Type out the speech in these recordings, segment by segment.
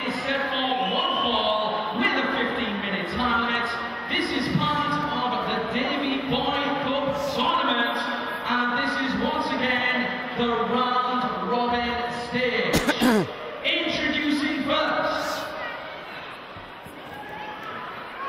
It is set for one fall with a 15-minute time limit. This is part of the Davey Boy Cup tournament, and this is once again the round robin stage. Introducing first.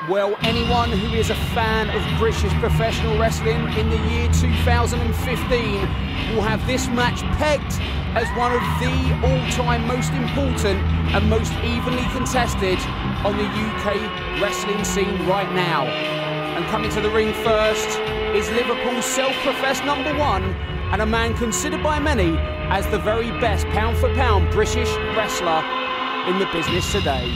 Well, anyone who is a fan of British professional wrestling in the year 2015 will have this match pegged as one of the all-time most important and most evenly contested on the UK wrestling scene right now. And coming to the ring first is Liverpool's self-professed #1 and a man considered by many as the very best pound-for-pound British wrestler in the business today.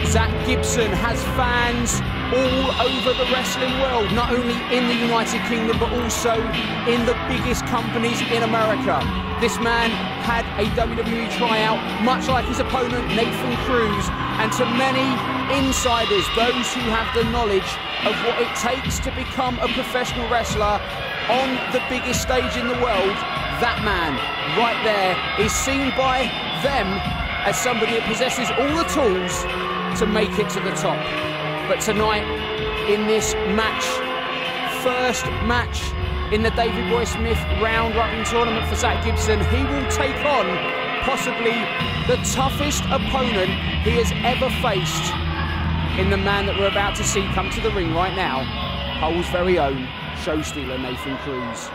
Zack Gibson has fans all over the wrestling world, not only in the United Kingdom but also in the biggest companies in America. This man had a WWE tryout, much like his opponent Nathan Cruz, and to many insiders, those who have the knowledge of what it takes to become a professional wrestler on the biggest stage in the world, that man right there is seen by them as somebody that possesses all the tools to make it to the top. But tonight, in this match, first match in the Davey Boy Smith round robin tournament for Zack Gibson, he will take on possibly the toughest opponent he has ever faced in the man that we're about to see come to the ring right now, Hull's very own Showstealer Nathan Cruz.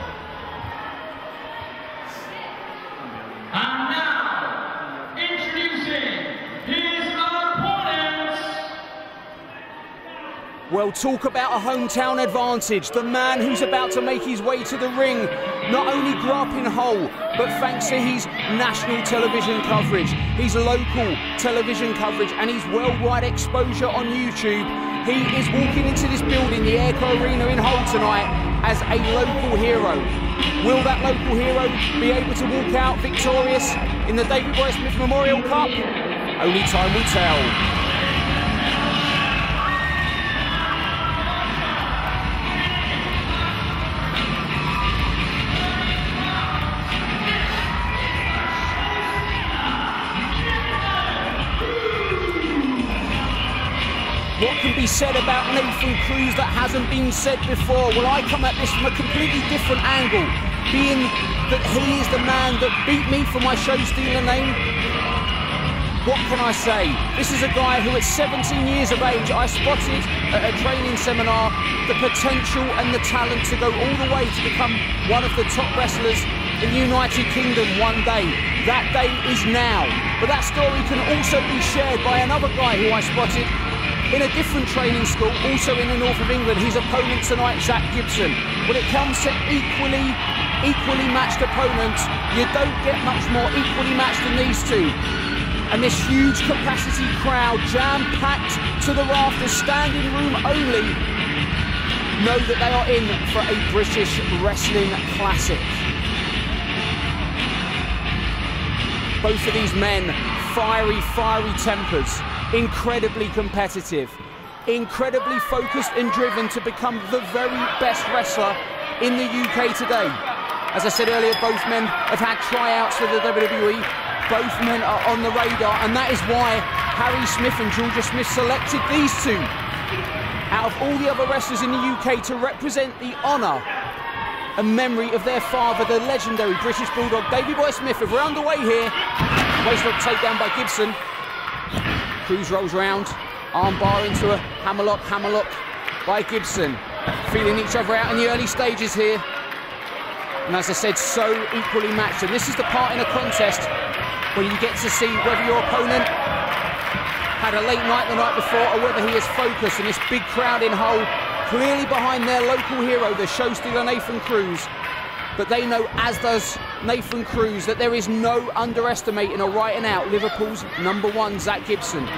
And now, introducing his opponent. Well, talk about a hometown advantage. The man who's about to make his way to the ring not only grew up in Hull, but thanks to his national television coverage, his local television coverage and his worldwide exposure on YouTube, he is walking into this building, the Airco Arena in Hull tonight, as a local hero. Will that local hero be able to walk out victorious in the Davey Boy Smith Memorial Cup? Only time will tell. What can be said about Nathan Cruz that hasn't been said before? Well, I come at this from a completely different angle, being that he is the man that beat me for my Showstealer name. What can I say? This is a guy who at 17 years of age, I spotted at a training seminar the potential and the talent to go all the way to become one of the top wrestlers in the United Kingdom one day. That day is now. But that story can also be shared by another guy who I spotted in a different training school, also in the north of England. His opponent tonight, Zack Gibson. When it comes to equally matched opponents, you don't get much more equally matched than these two. And this huge capacity crowd, jam-packed to the rafters, standing room only, know that they are in for a British wrestling classic. Both of these men, fiery tempers, incredibly competitive, incredibly focused and driven to become the very best wrestler in the UK today. As I said earlier, both men have had tryouts for the WWE. Both men are on the radar, and that is why Harry Smith and Georgia Smith selected these two out of all the other wrestlers in the UK to represent the honour and memory of their father, the legendary British Bulldog Davey Boy Smith. If we're underway here, waistlock takedown by Gibson. Cruz rolls round, arm bar into a hammerlock by Gibson. Feeling each other out in the early stages here. And as I said, so equally matched. And this is the part in a contest where you get to see whether your opponent had a late night the night before or whether he is focused. And this big crowd in Hull, clearly behind their local hero, the Showstealer Nathan Cruz. But they know, as does Nathan Cruz, that there is no underestimating or writing out Liverpool's #1, Zack Gibson.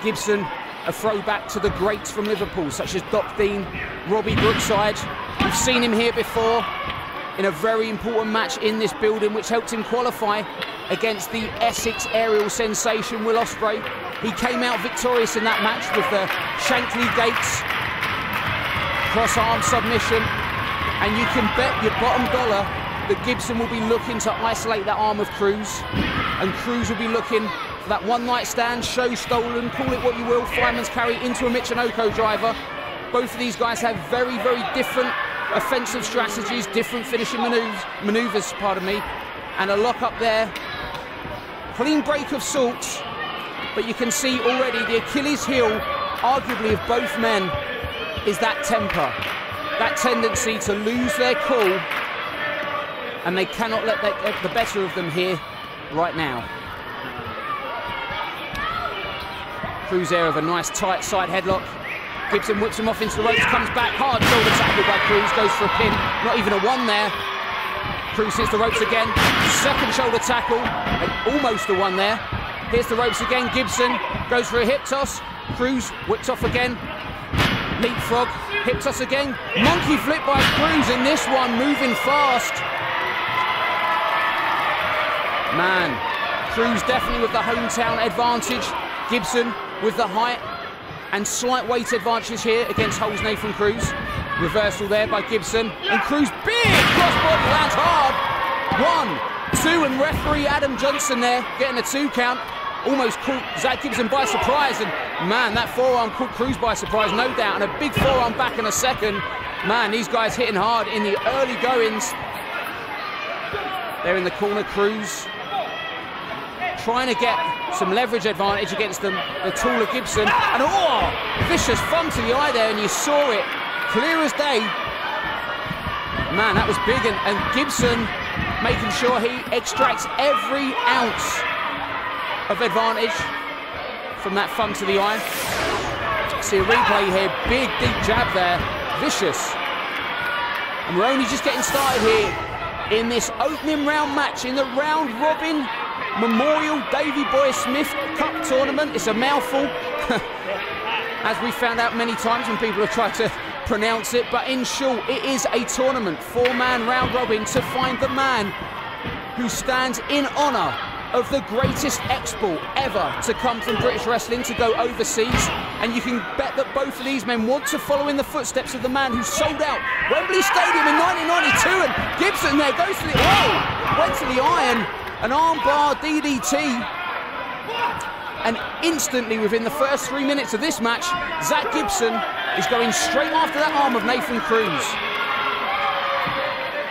Gibson a throwback to the greats from Liverpool, such as Doc Dean, Robbie Brookside. We've seen him here before in a very important match in this building, which helped him qualify against the Essex aerial sensation Will Ospreay. He came out victorious in that match with the Shankly Gates cross-arm submission, and you can bet your bottom dollar that Gibson will be looking to isolate that arm of Cruz, and Cruz will be looking for that one-night stand, show stolen, call it what you will, fireman's carry into a Michinoku driver. Both of these guys have very, very different offensive strategies, different finishing maneuvers, pardon me, and a lock up there. Clean break of sorts, but you can see already the Achilles heel, arguably of both men, is that temper, that tendency to lose their cool, and they cannot let that get the better of them here right now. Cruz there with a nice tight side headlock. Gibson whips him off into the ropes, comes back, hard shoulder tackle by Cruz, goes for a pin, not even a one there. Cruz hits the ropes again, second shoulder tackle, and almost a one there. Here's the ropes again, Gibson goes for a hip toss, Cruz whips off again, leapfrog, hip toss again, monkey flip by Cruz in this one, moving fast. Man, Cruz definitely with the hometown advantage, Gibson with the height and slight weight advantage here against Hull's Nathan Cruz. Reversal there by Gibson, and Cruz, big crossbody, lands hard. 1, 2, and referee Adam Johnson there getting a 2 count. Almost caught Zack Gibson by surprise, and man, that forearm caught Cruz by surprise, no doubt, and a big forearm back in a second. Man, these guys hitting hard in the early goings. They're in the corner, Cruz trying to get some leverage advantage against the taller Gibson, and vicious thumb to the eye there, and you saw it clear as day. Man, that was big, and Gibson making sure he extracts every ounce of advantage from that thumb to the eye. See a replay here, big deep jab there, vicious. And we're only just getting started here in this opening round match in the round robin Memorial Davey Boy Smith Cup tournament. It's a mouthful, as we found out many times when people have tried to pronounce it, but in short, it is a tournament, 4-man round robin, to find the man who stands in honour of the greatest export ever to come from British wrestling to go overseas. And you can bet that both of these men want to follow in the footsteps of the man who sold out Wembley Stadium in 1992, and Gibson there goes to the, went to the iron. An armbar DDT, and instantly within the first 3 minutes of this match, Zack Gibson is going straight after that arm of Nathan Cruz.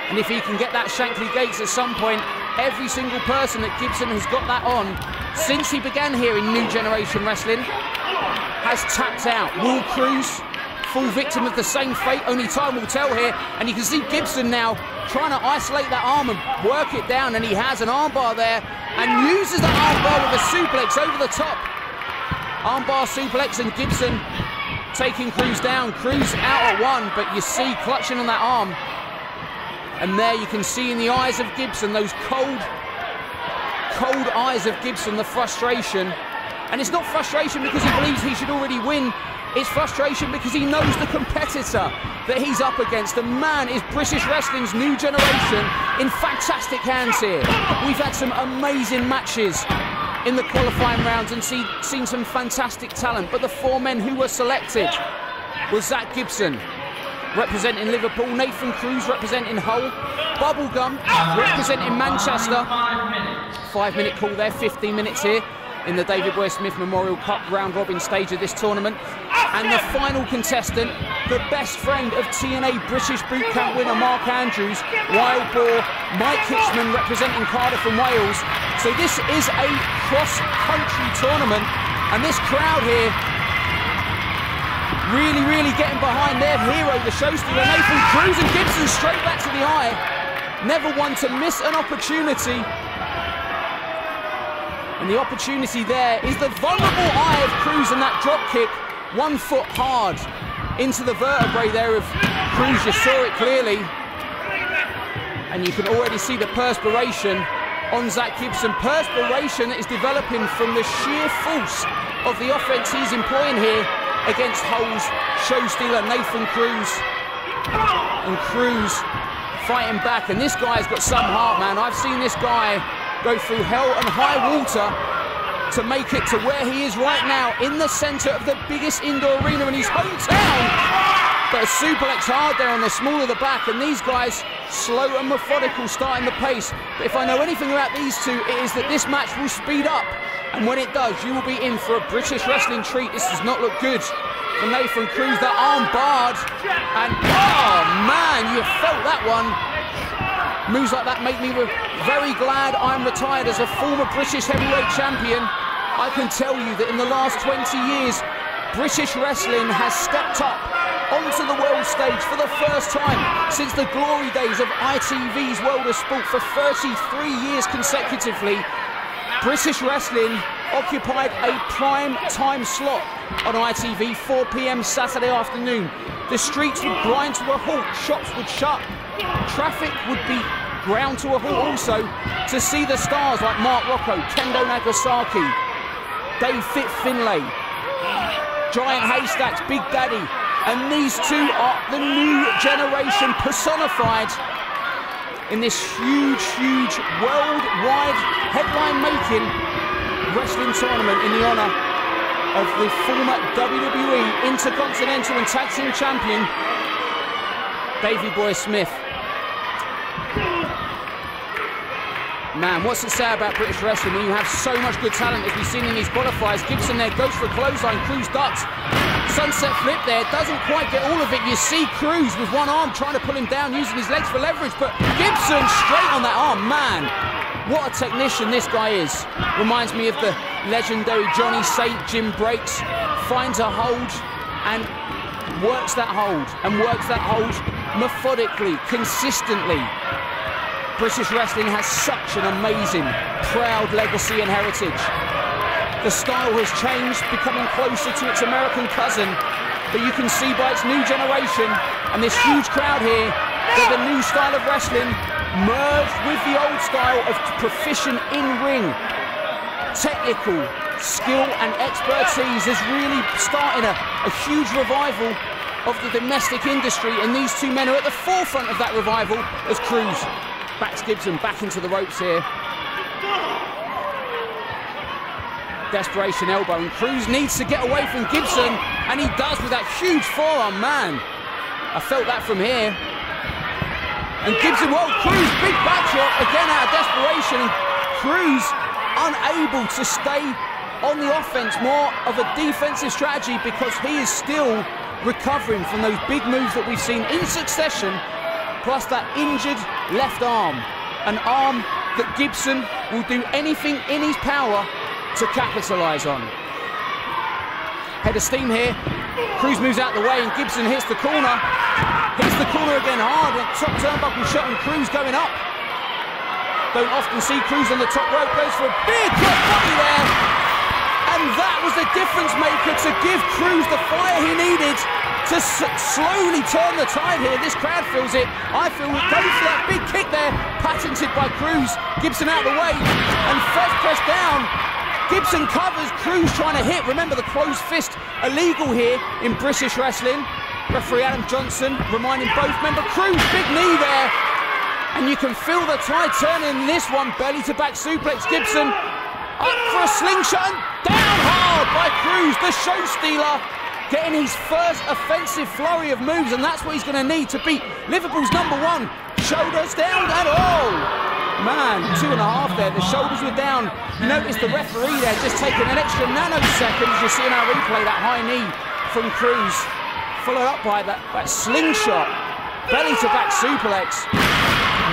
And if he can get that Shankly Gates at some point, every single person that Gibson has got that on since he began here in New Generation Wrestling has tapped out. Will Cruz fall victim of the same fate? Only time will tell here. And you can see Gibson now trying to isolate that arm and work it down, and he has an armbar there and uses that armbar with a suplex over the top. Armbar suplex, and Gibson taking Cruz down. Cruz out at 1, but you see clutching on that arm. And there you can see in the eyes of Gibson, those cold eyes of Gibson, the frustration. And it's not frustration because he believes he should already win. It's frustration because he knows the competitor that he's up against. The man is British wrestling's new generation in fantastic hands here. We've had some amazing matches in the qualifying rounds and seen some fantastic talent. But the 4 men who were selected was Zack Gibson, representing Liverpool, Nathan Cruz representing Hull, Bubblegum representing Manchester. 5-minute call there, 15 minutes here in the David Boy Smith Memorial Cup round robin stage of this tournament. And the final contestant, the best friend of TNA British Boot Camp winner Mark Andrews, Wild Boar Mike Hitchman representing Cardiff and Wales. So this is a cross-country tournament, and this crowd here really getting behind their hero, the Showstealer, Nathan Cruz, and Gibson straight back to the eye. Never one to miss an opportunity. And the opportunity there is the vulnerable eye of Cruz, and that drop kick, 1 foot hard into the vertebrae there of Cruz. You saw it clearly. And you can already see the perspiration on Zack Gibson. Perspiration is developing from the sheer force of the offense he's employing here against Hull's Showstealer Nathan Cruz. And Cruz fighting back, and this guy's got some heart, man. I've seen this guy go through hell and high water to make it to where he is right now, in the centre of the biggest indoor arena in his hometown. But a suplex hard there on the small of the back, and these guys slow and methodical starting the pace. But if I know anything about these two, it is that this match will speed up, and when it does, you will be in for a British wrestling treat. This does not look good for Nathan Cruz. That arm barred, and oh man, you felt that one. Moves like that make me very glad I'm retired as a former British heavyweight champion. I can tell you that in the last 20 years, British wrestling has stepped up onto the world stage for the first time since the glory days of ITV's World of Sport. For 33 years consecutively, British wrestling occupied a prime time slot on ITV, 4 PM Saturday afternoon. The streets would grind to a halt, shops would shut, traffic would be ground to a halt also, to see the stars like Mark Rocco, Kendo Nagasaki, Dave Fit Finlay, Giant Haystacks, Big Daddy, and these two are the new generation personified in this huge, huge worldwide headline-making wrestling tournament in the honour of the former WWE Intercontinental and Tag Team Champion, Davey Boy Smith. Man, what's it say about British wrestling when you have so much good talent as we've seen in these qualifiers? Gibson there goes for a clothesline, Cruz ducks. Sunset flip there, doesn't quite get all of it. You see Cruz with one arm trying to pull him down, using his legs for leverage, but Gibson straight on that arm. Man, what a technician this guy is. Reminds me of the legendary Johnny Saint. Jim breaks, finds a hold, and works that hold, methodically, consistently. British wrestling has such an amazing, proud legacy and heritage. The style has changed, becoming closer to its American cousin, but you can see by its new generation and this huge crowd here that the new style of wrestling merged with the old style of proficient in-ring, technical skill and expertise is really starting a huge revival of the domestic industry, and these two men are at the forefront of that revival as Cruz backs Gibson back into the ropes here. Desperation elbow, and Cruz needs to get away from Gibson, and he does with that huge forearm. Man, I felt that from here. And Gibson, whoa, Cruz, big backshot, again out of desperation, and Cruz unable to stay on the offense, more of a defensive strategy because he is still recovering from those big moves that we've seen in succession, plus that injured left arm, an arm that Gibson will do anything in his power to capitalise on. Head of steam here, Cruz moves out the way and Gibson hits the corner again hard, and top turnbuckle shot, and Cruz going up. Don't often see Cruz on the top rope, goes for a big drop body there, and that was the difference maker to give Cruz the fire he needed to slowly turn the tide here. This crowd feels it. I feel it. Goes for that big kick there, patented by Cruz. Gibson out of the way, and first press down. Gibson covers, Cruz trying to hit. Remember, the closed fist illegal here in British wrestling. Referee Adam Johnson reminding both men, but Cruz, big knee there. And you can feel the tide turning in this one. Belly to back suplex. Gibson up for a slingshot, and down hard by Cruz, the Showstealer, getting his first offensive flurry of moves, and that's what he's going to need to beat Liverpool's #1. Shoulders down, and oh man, 2.5 there. The shoulders were down. You notice the referee there just taking an extra nanosecond as you see in our replay, that high knee from Cruz, followed up by that slingshot, belly to back suplex.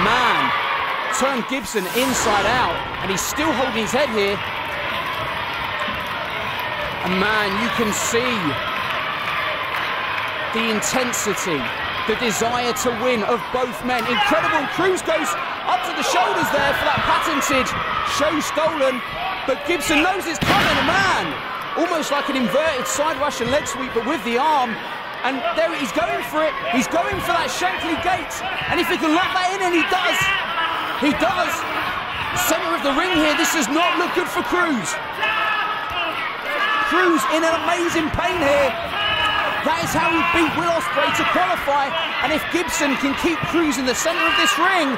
Man, turned Gibson inside out, and he's still holding his head here. And man, you can see the intensity, the desire to win of both men. Incredible. Cruz goes up to the shoulders there for that patented show stolen, but Gibson knows it's coming. A man, almost like an inverted side Russian leg sweep, but with the arm. And there he's going for it. He's going for that Shankly gate. And if he can lock that in, and he does. He does. Center of the ring here, this does not look good for Cruz. Cruz in an amazing pain here. That is how he beat Will Ospreay to qualify. And if Gibson can keep Cruz in the center of this ring,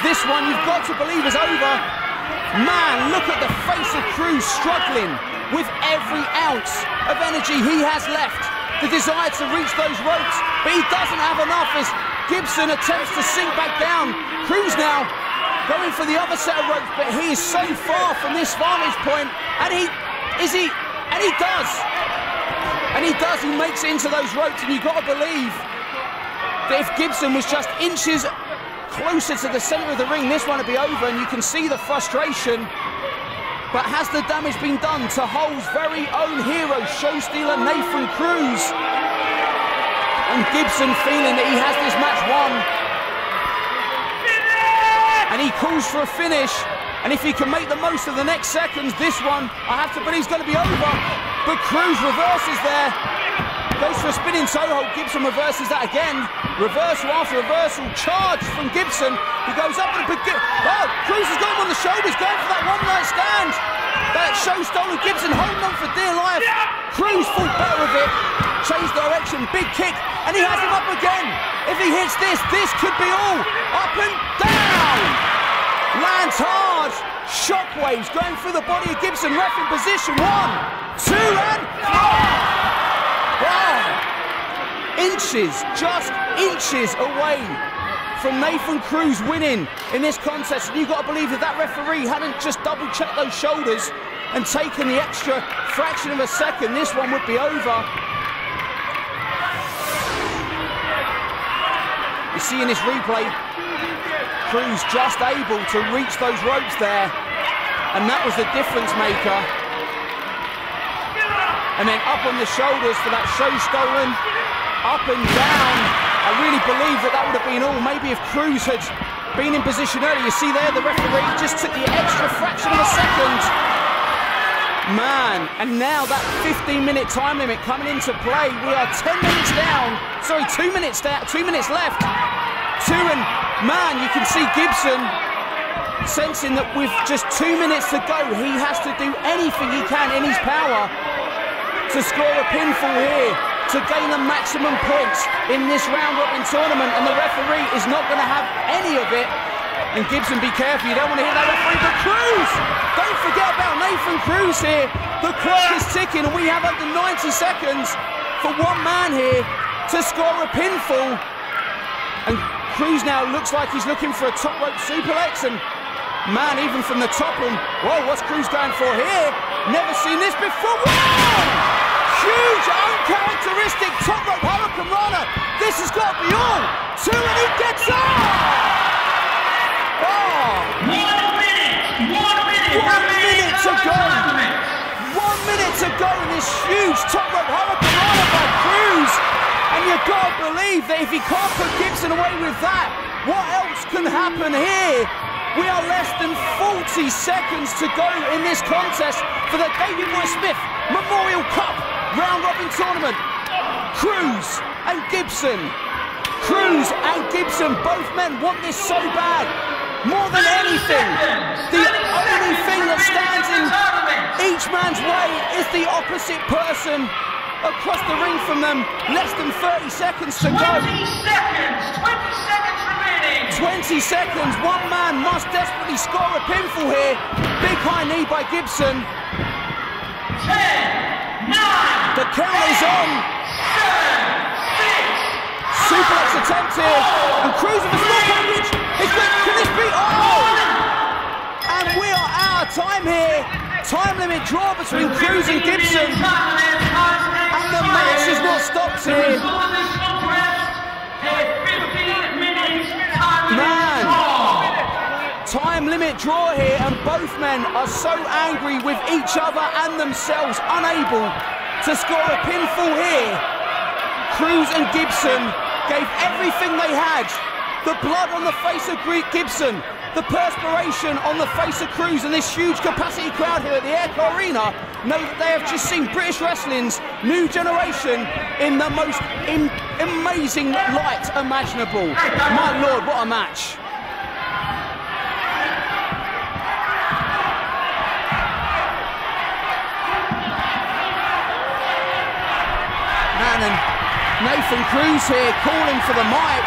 this one you've got to believe is over. Man, look at the face of Cruz struggling with every ounce of energy he has left. The desire to reach those ropes, but he doesn't have enough as Gibson attempts to sink back down. Cruz now going for the other set of ropes, but he is so far from this vantage point, and he does. And he does, he makes it into those ropes, and you've got to believe that if Gibson was just inches closer to the center of the ring, this one would be over, and you can see the frustration. But has the damage been done to Hull's very own hero, Showstealer Nathan Cruz? And Gibson feeling that he has this match won. And he calls for a finish. And if he can make the most of the next seconds, this one, I have to believe, is going to be over. But Cruz reverses there. Goes for a spinning toe hold. Gibson reverses that again. Reversal after reversal. Charge from Gibson. He goes up and Cruz has got him on the shoulders, going for that one-night stand. That Showstealer Gibson holding on for dear life. Cruz fought better with it. Changed direction. Big kick. And he has him up again. If he hits this could be all. Up and down. Lands hard. Shockwaves going through the body of Gibson. Ref in position. 1, 2, and 4. Wow. Inches, just inches away from Nathan Cruz winning in this contest. And you've got to believe that that referee hadn't just double-checked those shoulders and taken the extra fraction of a second, this one would be over. You see in this replay, Cruz just able to reach those ropes there, and that was the difference maker. And then up on the shoulders for that Showstealer, up and down. I really believe that would have been all. Maybe if Cruz had been in position earlier, you see there the referee just took the extra fraction of a second. Man, and now that 15-minute time limit coming into play. We are 10 minutes down. Sorry, 2 minutes down, 2 minutes left. And man, you can see Gibson sensing that with just 2 minutes to go, he has to do anything he can in his power to score a pinfall here, to gain the maximum points in this round-robin tournament, and the referee is not going to have any of it. And Gibson, be careful, you don't want to hit that referee, but Cruz! Don't forget about Nathan Cruz here. The clock is ticking, and we have under 90 seconds for one man here to score a pinfall. And Cruz now looks like he's looking for a top rope suplex, and man, even from the top room, whoa, what's Cruz going for here? Never seen this before. Whoa! Huge, uncharacteristic top rope Hurricane Rana. This has got to be all. 2, and he gets up. Oh. 1 minute. 1 minute. 1 minute to go. 1 minute to go in this huge top rope Hurricane Rana by Cruz. And you've got to believe that if he can't put Gibson away with that, what else can happen here? We are less than 40 seconds to go in this contest for the Davey Boy Smith Memorial Cup round-robin tournament. Cruz and Gibson. Cruz and Gibson, both men want this so bad. More than anything, the only thing that stands in each man's way is the opposite person across the ring from them. Less than 30 seconds to go. 20 seconds. 20 seconds remaining. 20 seconds. One man must desperately score a pinfall here. Big high knee by Gibson. 10, 9, the count is on. 7, 6. Suplex attempt here. And Cruz with a small package. Can this be? Oh! And we are out of time here. Time limit draw between Cruz and Gibson. And the match is not stopped here. Man, time limit draw here, and both men are so angry with each other and themselves, unable to score a pinfall here. Cruz and Gibson gave everything they had. The blood on the face of Gibson, the perspiration on the face of Cruz, and this huge capacity crowd here at the Airco Arena know that they have just seen British wrestling's new generation in the most amazing light imaginable. My Lord, what a match. Nathan Cruz here calling for the mic.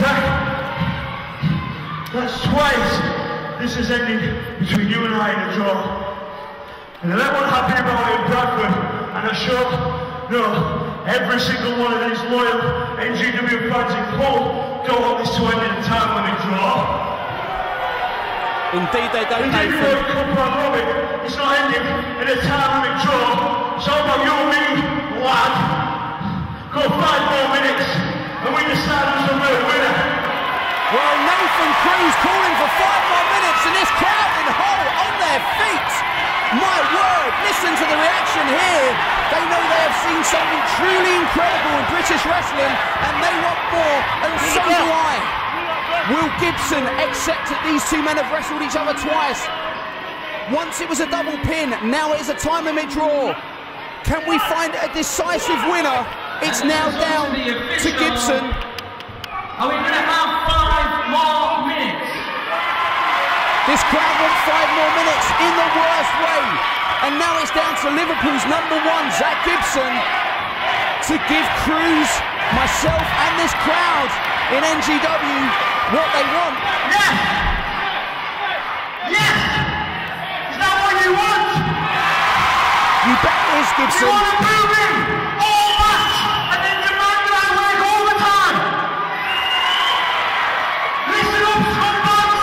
Zack, that's twice this has ended between you and I in a draw. And let what happened about it in Bradford, and I'm sure, no, every single one of these loyal NGW fans in Hull don't want this to end in a time limit draw. Indeed they don't, Nathan. It's not ending in a time limit draw. It's all about you and me, lad. Go 5 more minutes, and we decide who's the real winner. Well, Nathan Cruz calling for 5 more minutes, and this crowd in Hull on their feet. My word, listen to the reaction here. They know they have seen something truly incredible in British wrestling, and they want more, and so do I. Will Gibson accept that these two men have wrestled each other twice? Once it was a double pin, now it is a time limit draw. Can we find a decisive winner? It's now down to Gibson. Are we going to have 5 more minutes? This crowd wants 5 more minutes in the worst way. And now it's down to Liverpool's #1, Zack Gibson, to give Cruz, myself and this crowd in NGW what they want. Yes! Yes! Is that what you want? You bet it is, Gibson. You want to move in all match and then demand that I work all the time? Listen up, scumbags!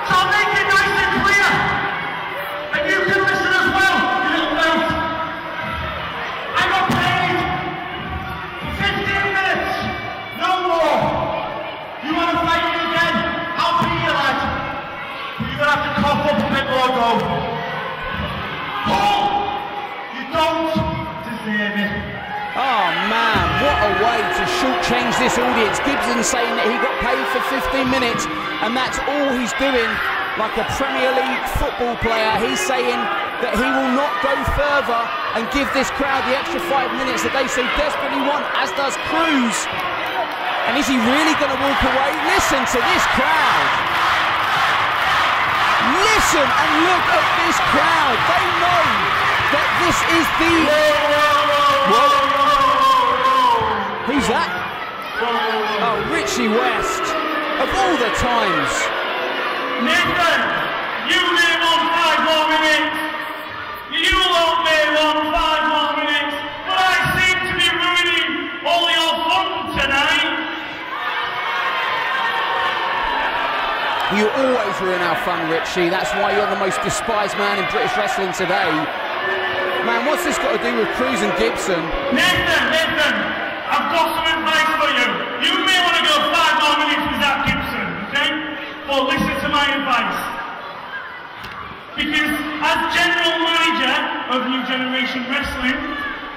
So I'll make it nice and clear. And you can listen as well, you little mouth. I got paid 15 minutes, no more. You want to fight me again? I'll be your lad. But you're going to have to cough up a bit more, though. Paul, you don't deserve it. Oh man, what a way to shortchange this audience. Gibson saying that he got paid for 15 minutes and that's all he's doing. Like a Premier League football player, he's saying that he will not go further and give this crowd the extra 5 minutes that they so desperately want, as does Cruz. And is he really going to walk away? Listen to this crowd. Listen and look at this crowd. They know that this is the... Who's that? Oh, Richie West. Of all the times. Nathan, you may want 5 more minutes. You lot may want 5 more minutes. But I seem to be ruining all your fun tonight. You always ruin our fun, Richie. That's why you're the most despised man in British wrestling today. Man, what's this got to do with Cruz and Gibson? Nathan, I've got some advice for you. You may want to go 5 more minutes with that Gibson, okay? But listen to my advice. Because as general manager of New Generation Wrestling,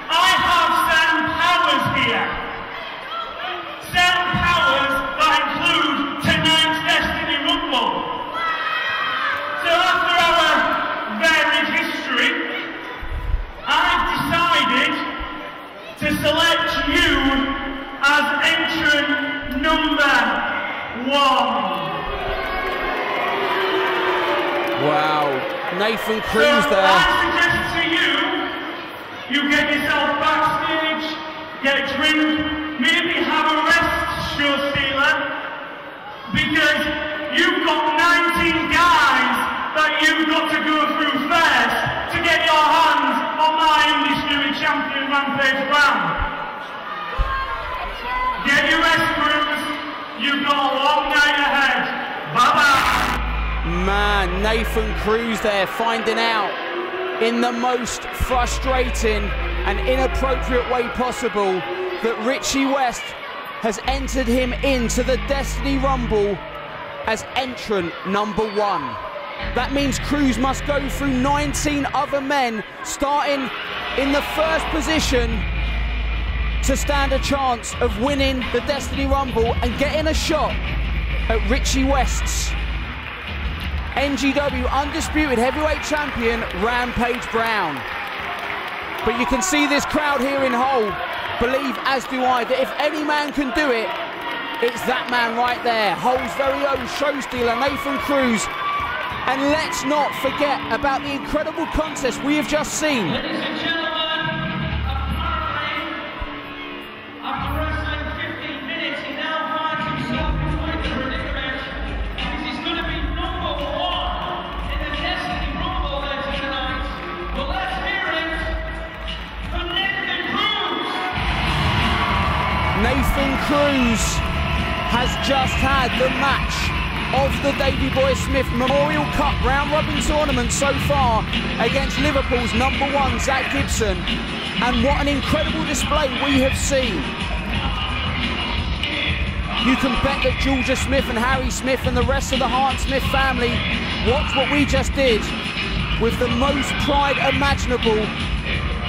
I have certain powers here. Certain powers that include tonight's Destiny Rumble. So after our varied history, I've decided to select you as entrant #1. Wow, Nathan Cruz so there. I suggest to you, you get yourself backstage, get a drink, maybe have a rest, Showstealer, because you've got 19 guys that you've got to go through first to get your hands on my Undisputed Champion Rampage Brown. Get your rest, Cruz. You've got a long night ahead. Bye-bye. Man, Nathan Cruz there finding out in the most frustrating and inappropriate way possible that Richie West has entered him into the Destiny Rumble as entrant #1. That means Cruz must go through 19 other men, starting in the first position to stand a chance of winning the Destiny Rumble and getting a shot at Richie West's NGW Undisputed Heavyweight Champion, Rampage Brown. But you can see this crowd here in Hull believe, as do I, that if any man can do it, it's that man right there. Hull's very own Showstealer, Nathan Cruz. And let's not forget about the incredible contest we have just seen. Ladies and gentlemen, Nathan Cruz has just had the match of the Davey Boy Smith Memorial Cup round robin tournament so far against Liverpool's #1 Zack Gibson, and what an incredible display we have seen. You can bet that Georgia Smith and Harry Smith and the rest of the Hart Smith family watched what we just did with the most pride imaginable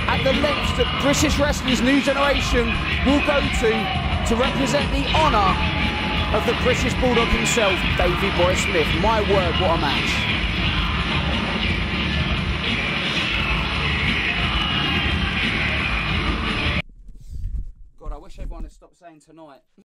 at the lengths that British wrestling's new generation will go to represent the honour of the British Bulldog himself, Davey Boy Smith. My word, what a match. God, I wish everyone had stopped saying tonight.